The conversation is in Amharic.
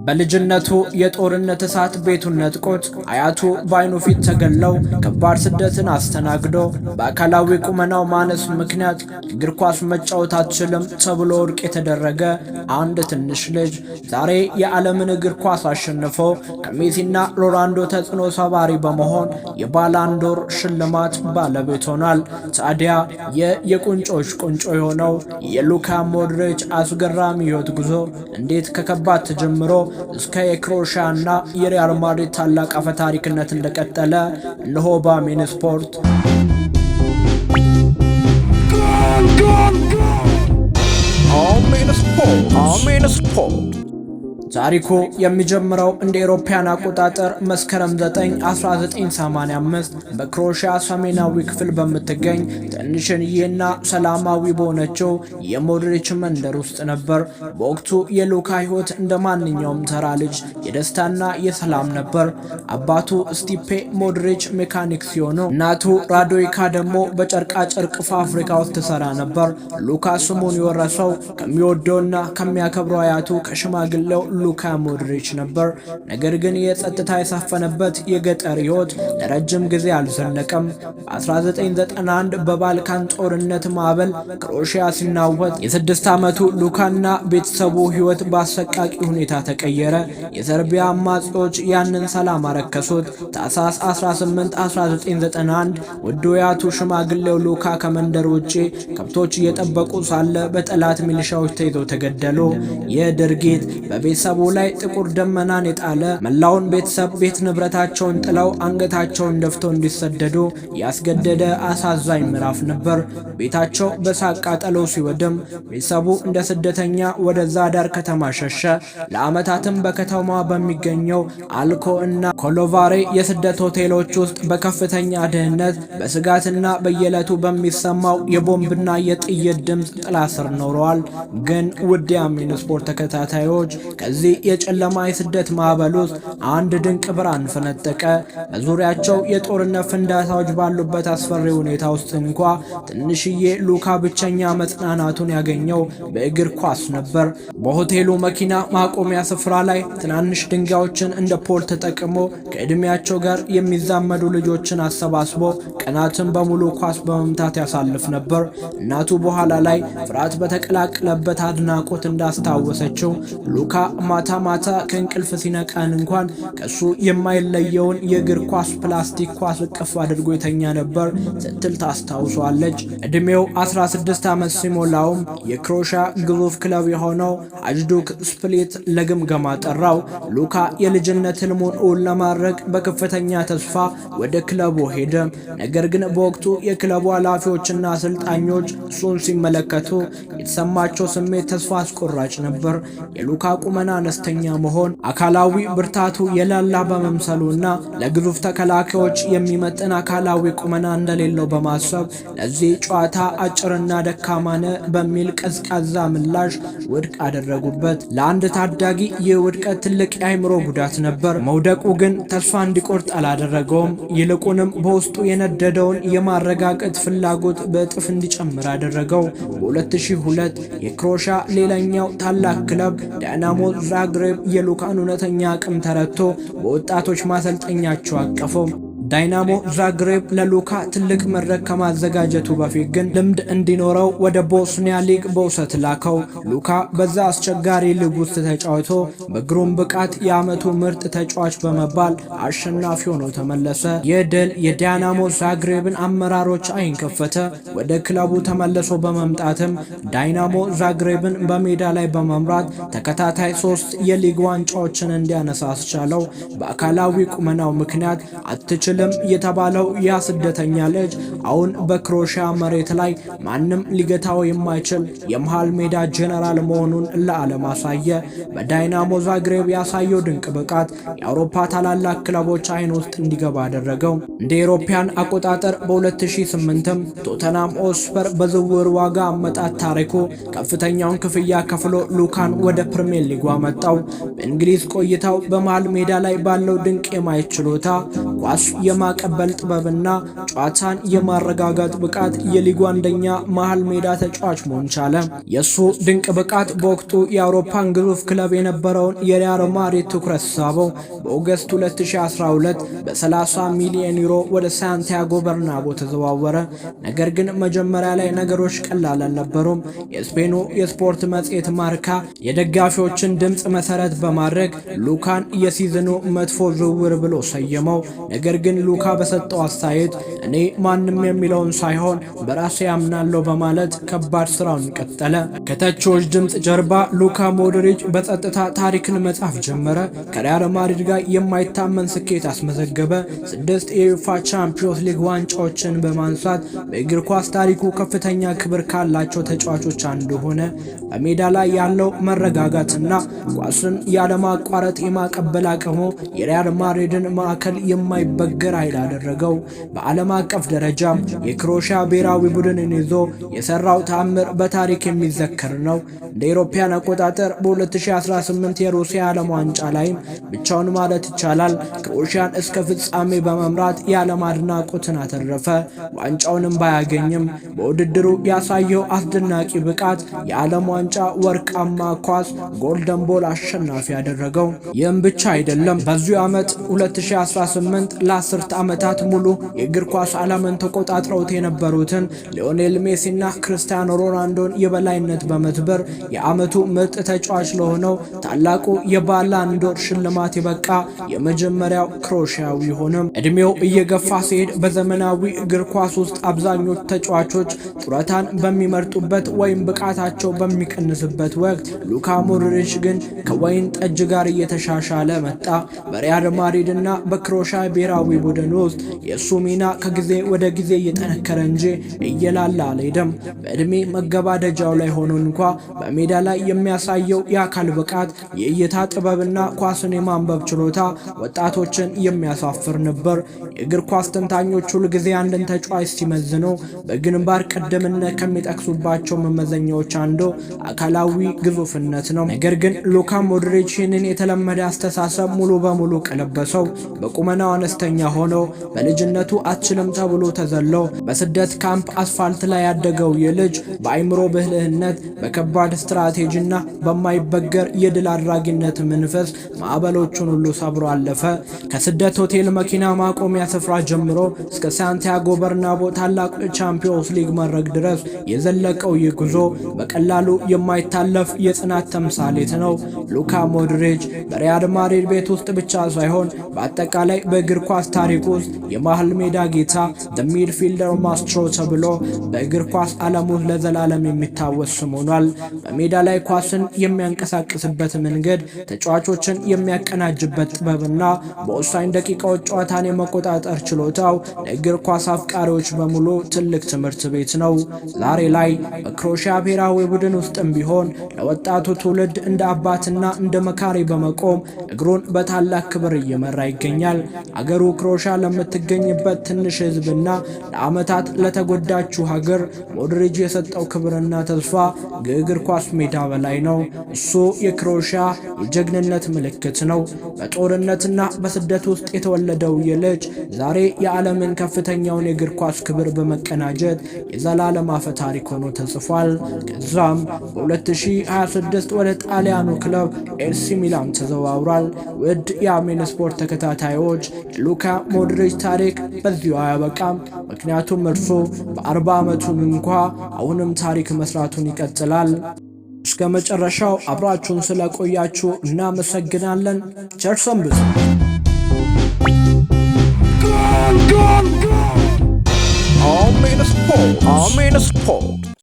በልጅነቱ የጦርነት እሳት ቤቱን ነጥቆት አያቱ በአይኑ ፊት ተገለው ከባድ ስደትን አስተናግዶ በአካላዊ ቁመናው ማነስ ምክንያት እግር ኳስ መጫወት አትችልም ተብሎ ወርቅ የተደረገ አንድ ትንሽ ልጅ ዛሬ የዓለምን እግር ኳስ አሸንፎ ከሜሲና ሮናልዶ ተጽዕኖ ሰባሪ በመሆን የባላንዶር ሽልማት ባለቤት ሆኗል። ታዲያ የቁንጮች ቁንጮ የሆነው የሉካ ሞድሪች አስገራሚ ሕይወት ጉዞ እንዴት ከከባድ ተጀምሮ እስከ የክሮኤሺያና የሪያል ማድሪድ ታላቅ አፈ ታሪክነት እንደቀጠለ እነሆ በአሜን ስፖርት አሜን ስፖርት ታሪኩ የሚጀምረው እንደ አውሮፓውያን አቆጣጠር መስከረም 9 1985 በክሮኤሺያ ሰሜናዊ ክፍል በምትገኝ ትንሽዬና ሰላማዊ በሆነችው የሞድሪች መንደር ውስጥ ነበር። በወቅቱ የሉካ ሕይወት እንደ ማንኛውም ተራ ልጅ የደስታና የሰላም ነበር። አባቱ ስቲፔ ሞድሪች ሜካኒክ ሲሆኑ እናቱ ራዶይካ ደግሞ በጨርቃ ጨርቅ ፋብሪካ ውስጥ ትሰራ ነበር። ሉካ ስሙን የወረሰው ከሚወደውና ከሚያከብረው አያቱ ከሽማግሌው ሉካ ሞድሪች ነበር። ነገር ግን የጸጥታ የሰፈነበት የገጠር ሕይወት ለረጅም ጊዜ አልዘለቀም። በ1991 በባልካን ጦርነት ማዕበል ክሮኤሺያ ሲናወጥ የ6 ዓመቱ ሉካና ቤተሰቡ ሕይወት በአሰቃቂ ሁኔታ ተቀየረ። የሰርቢያ አማጺዎች ያንን ሰላም አረከሱት። ታኅሳስ 18 1991 ውዱ አያቱ ሽማግሌው ሉካ ከመንደር ውጪ ከብቶች እየጠበቁ ሳለ በጠላት ሚሊሻዎች ተይዘው ተገደሉ። ይህ ድርጊት በቤተሰቡ ላይ ጥቁር ደመናን የጣለ መላውን ቤተሰብ ቤት ንብረታቸውን ጥለው አንገታቸውን ደፍተው እንዲሰደዱ ያስገደደ አሳዛኝ ምዕራፍ ነበር። ቤታቸው በሳቅ ቃጠሎ ሲወድም ቤተሰቡ እንደ ስደተኛ ወደ ዛዳር ከተማ ሸሸ። ለዓመታትም በከተማዋ በሚገኘው አልኮ እና ኮሎቫሬ የስደት ሆቴሎች ውስጥ በከፍተኛ ድህነት በስጋትና በየዕለቱ በሚሰማው የቦምብና የጥይት ድምፅ ጥላ ስር ኖረዋል። ግን ውድ የአሜን ስፖርት ተከታታዮች ከዚህ የጨለማ የስደት ማዕበል ውስጥ አንድ ድንቅ ብርሃን ፈነጠቀ። በዙሪያቸው የጦርነት ፍንዳታዎች ባሉበት አስፈሪ ሁኔታ ውስጥ እንኳ ትንሽዬ ሉካ ብቸኛ መጽናናቱን ያገኘው በእግር ኳስ ነበር። በሆቴሉ መኪና ማቆሚያ ስፍራ ላይ ትናንሽ ድንጋዮችን እንደ ፖል ተጠቅሞ ከዕድሜያቸው ጋር የሚዛመዱ ልጆችን አሰባስቦ ቀናትን በሙሉ ኳስ በመምታት ያሳልፍ ነበር። እናቱ በኋላ ላይ ፍርሃት በተቀላቀለበት አድናቆት እንዳስታወሰችው ሉካ ማታ ማታ ከእንቅልፍ ሲነቃን እንኳን ከሱ የማይለየውን የእግር ኳስ ፕላስቲክ ኳስ እቅፍ አድርጎ የተኛ ነበር ስትል ታስታውሷለች። ዕድሜው 16 ዓመት ሲሞላውም የክሮኤሺያ ግዙፍ ክለብ የሆነው አጅዱክ ስፕሊት ለግምገማ ጠራው። ሉካ የልጅነት ህልሙን እውን ለማድረግ በከፍተኛ ተስፋ ወደ ክለቡ ሄደ። ነገር ግን በወቅቱ የክለቡ ኃላፊዎችና አሰልጣኞች እሱን ሲመለከቱ የተሰማቸው ስሜት ተስፋ አስቆራጭ ነበር። የሉካ ቁመና አነስተኛ መሆን፣ አካላዊ ብርታቱ የላላ በመምሰሉና ለግዙፍ ተከላካዮች የሚመጥን አካላዊ ቁመና እንደሌለው በማሰብ ለዚህ ጨዋታ አጭርና ደካማነ በሚል ቀዝቃዛ ምላሽ ውድቅ አደረጉበት። ለአንድ ታዳጊ ይህ ውድቀት ትልቅ የአእምሮ ጉዳት ነበር። መውደቁ ግን ተስፋ እንዲቆርጥ አላደረገውም። ይልቁንም በውስጡ የነደደውን የማረጋገጥ ፍላጎት በእጥፍ እንዲጨምር አደረገው። በ2002 የክሮኤሺያ ሌላኛው ታላቅ ክለብ ዳይናሞ ዛግሬብ የሉካን እውነተኛ አቅም ተረድቶ በወጣቶች ማሰልጠኛቸው አቀፈው። ዳይናሞ ዛግሬብ ለሉካ ትልቅ መድረክ ከማዘጋጀቱ በፊት ግን ልምድ እንዲኖረው ወደ ቦስኒያ ሊግ በውሰት ላከው። ሉካ በዛ አስቸጋሪ ሊግ ውስጥ ተጫውቶ በግሩም ብቃት የዓመቱ ምርጥ ተጫዋች በመባል አሸናፊ ሆኖ ተመለሰ። ይህ ድል የዳይናሞ ዛግሬብን አመራሮች አይን ከፈተ። ወደ ክለቡ ተመልሶ በመምጣትም ዳይናሞ ዛግሬብን በሜዳ ላይ በመምራት ተከታታይ 3 የሊግ ዋንጫዎችን እንዲያነሳ አስቻለው። በአካላዊ ቁመናው ምክንያት አትችል የተባለው ያ ስደተኛ ልጅ አሁን በክሮኤሺያ መሬት ላይ ማንም ሊገታው የማይችል የመሃል ሜዳ ጄኔራል መሆኑን ለዓለም አሳየ። በዳይናሞ ዛግሬብ ያሳየው ድንቅ ብቃት የአውሮፓ ታላላቅ ክለቦች አይን ውስጥ እንዲገባ አደረገው። እንደ አውሮፓውያን አቆጣጠር በ2008ም ቶተናም ሆትስፐር በዝውውር ዋጋ አመጣጥ ታሪኩ ከፍተኛውን ክፍያ ከፍሎ ሉካን ወደ ፕሪሚየር ሊግ አመጣው። በእንግሊዝ ቆይታው በመሃል ሜዳ ላይ ባለው ድንቅ የማየት ችሎታ ኳስ የማቀበል ጥበብና ጨዋታን የማረጋጋት ብቃት የሊጉ አንደኛ መሃል ሜዳ ተጫዋች መሆን ቻለ። የሱ ድንቅ ብቃት በወቅቱ የአውሮፓን ግዙፍ ክለብ የነበረውን የሪያል ማድሪድ ትኩረት ሳበው። በኦገስት 2012 በ30 ሚሊዮን ዩሮ ወደ ሳንቲያጎ በርናቦ ተዘዋወረ። ነገር ግን መጀመሪያ ላይ ነገሮች ቀላል አልነበሩም። የስፔኑ የስፖርት መጽሔት ማርካ የደጋፊዎችን ድምፅ መሰረት በማድረግ ሉካን የሲዝኑ መጥፎ ዝውውር ብሎ ሰየመው። ነገር ግን ሉካ በሰጠው አስተያየት እኔ ማንም የሚለውን ሳይሆን በራሴ ያምናለሁ በማለት ከባድ ስራውን ቀጠለ። ከተቺዎች ድምፅ ጀርባ ሉካ ሞድሪች በጸጥታ ታሪክን መጻፍ ጀመረ። ከሪያል ማድሪድ ጋር የማይታመን ስኬት አስመዘገበ። 6 የዩፋ ቻምፒዮንስ ሊግ ዋንጫዎችን በማንሳት በእግር ኳስ ታሪኩ ከፍተኛ ክብር ካላቸው ተጫዋቾች አንዱ ሆነ። በሜዳ ላይ ያለው መረጋጋትና ኳስን ያለማቋረጥ የማቀበል አቅሙ የሪያል ማድሪድን ማዕከል የማይበገር ኃይል አደረገው። በዓለም አቀፍ ደረጃም የክሮኤሺያ ብሔራዊ ቡድንን ይዞ የሰራው ተአምር በታሪክ የሚዘከር ነው። እንደ አውሮፓውያን አቆጣጠር በ2018 የሩሲያ ዓለም ዋንጫ ላይም ብቻውን ማለት ይቻላል ክሮኤሺያን እስከ ፍጻሜ በመምራት የዓለም አድናቆትን አተረፈ። ዋንጫውንም ባያገኝም በውድድሩ ያሳየው አስደናቂ ብቃት የዓለም ዋንጫ ወርቃማ ኳስ ጎልደን ቦል አሸናፊ ያደረገው። ይህም ብቻ አይደለም። በዚሁ ዓመት 2018 ለ10 ዓመታት ሙሉ የእግር ኳስ ዓለምን ተቆጣጥረውት የነበሩትን ሊዮኔል ሜሲና ክርስቲያኖ ሮናልዶን የበላይነት በመትበር የዓመቱ ምርጥ ተጫዋች ለሆነው ታላቁ የባላን ዶር ሽልማት የበቃ የመጀመሪያው ክሮኤሺያዊ ሆነም። እድሜው እየገፋ ሲሄድ በዘመናዊ እግር ኳስ ውስጥ አብዛኞቹ ተጫዋቾች ጡረታን በሚመርጡበት ወይም ብቃታቸው በሚቀንስበት ወቅት ሉካ ሞድሪች ግን ከወይን ጠጅ ጋር እየተሻሻለ መጣ። በሪያል ማድሪድ እና በክሮኤሺያ ብሔራዊ ቡድን ውስጥ የእሱ ሚና ከጊዜ ወደ ጊዜ እየጠነከረ እንጂ እየላላ አልሄደም። በዕድሜ መገባደጃው ላይ ሆኖ እንኳ በሜዳ ላይ የሚያሳየው የአካል ብቃት፣ የእይታ ጥበብና ኳስን የማንበብ ችሎታ ወጣቶችን የሚያሳፍር ነበር። የእግር ኳስ ተንታኞች ሁል ጊዜ አንድን ተጫዋች ሲመዝኑ በግንባር ቀደምትነት ከሚጠቅሱባቸው መመዘኛዎች አንዱ አካላዊ ግዙፍነት ነው። ነገር ግን ሉካ ሞድሪች ይህንን የተለመደ አስተሳሰብ ሙሉ በሙሉ ቀለበሰው። በቁመናው አነስተኛ ሆኖ በልጅነቱ አትችልም ተብሎ ተዘሎ በስደት ካምፕ አስፋልት ላይ ያደገው የልጅ በአይምሮ ብልህነት፣ በከባድ ስትራቴጂና በማይበገር የድል አድራጊነት መንፈስ ማዕበሎቹን ሁሉ ሰብሮ አለፈ። ከስደት ሆቴል መኪና ማቆሚያ ስፍራ ጀምሮ እስከ ሳንቲያጎ በርናቦ ታላቁ ቻምፒዮንስ ሊግ መድረክ ድረስ የዘለቀው ይህ ጉዞ በቀላሉ የማይታለፍ የጽናት ተምሳሌት ነው። ሉካ ሞድሪች በሪያል ማድሪድ ቤት ውስጥ ብቻ ሳይሆን በአጠቃላይ በእግር ኳስ ታሪክ ውስጥ የመሃል ሜዳ ጌታ ዘ ሚድፊልደር ማስትሮ ተብሎ በእግር ኳስ ዓለም ውስጥ ለዘላለም የሚታወስ ስም ሆኗል። በሜዳ ላይ ኳስን የሚያንቀሳቅስበት መንገድ፣ ተጫዋቾችን የሚያቀናጅበት ጥበብና በወሳኝ ደቂቃዎች ጨዋታን የመቆጣጠር ችሎታው ለእግር ኳስ አፍቃሪዎች በሙሉ ትልቅ ትምህርት ቤት ነው። ዛሬ ላይ በክሮኤሺያ ብሔራዊ ቡድን ውስጥም ቢሆን ለወጣቱ ትውልድ እንደ አባትና እንደ መካሪ በመቆም እግሩን በታላቅ ክብር እየመራ ይገኛል። አገሩ ክሮኤሺያ ለምትገኝበት ትንሽ ሕዝብና ለዓመታት ለተጎዳችው ሀገር ሞድሪች የሰጠው ክብርና ተስፋ ከእግር ኳስ ሜዳ በላይ ነው። እሱ የክሮኤሺያ የጀግንነት ምልክት ነው። በጦርነትና በስደት ውስጥ የተወለደው የልጅ ዛሬ የዓለምን ከፍተኛውን የእግር ኳስ ክብር በመቀናጀት የዘላለም አፈ ታሪክ ሆኖ ተጽፏል። ከዛም በ2026 ወደ ጣሊያኑ ክለብ ኤሲ ሚላን ተዘዋውሯል። ውድ የአሜን ስፖርት ተከታታዮች የሉካ ሞድሪች ታሪክ በዚሁ አያበቃም። ምክንያቱም እርሱ በ40 ዓመቱም እንኳ አሁንም ታሪክ መስራቱን ይቀጥላል። እስከ መጨረሻው አብራችሁን ስለቆያችሁ እናመሰግናለን። ቸር ሰንብቱ። Amen Sport.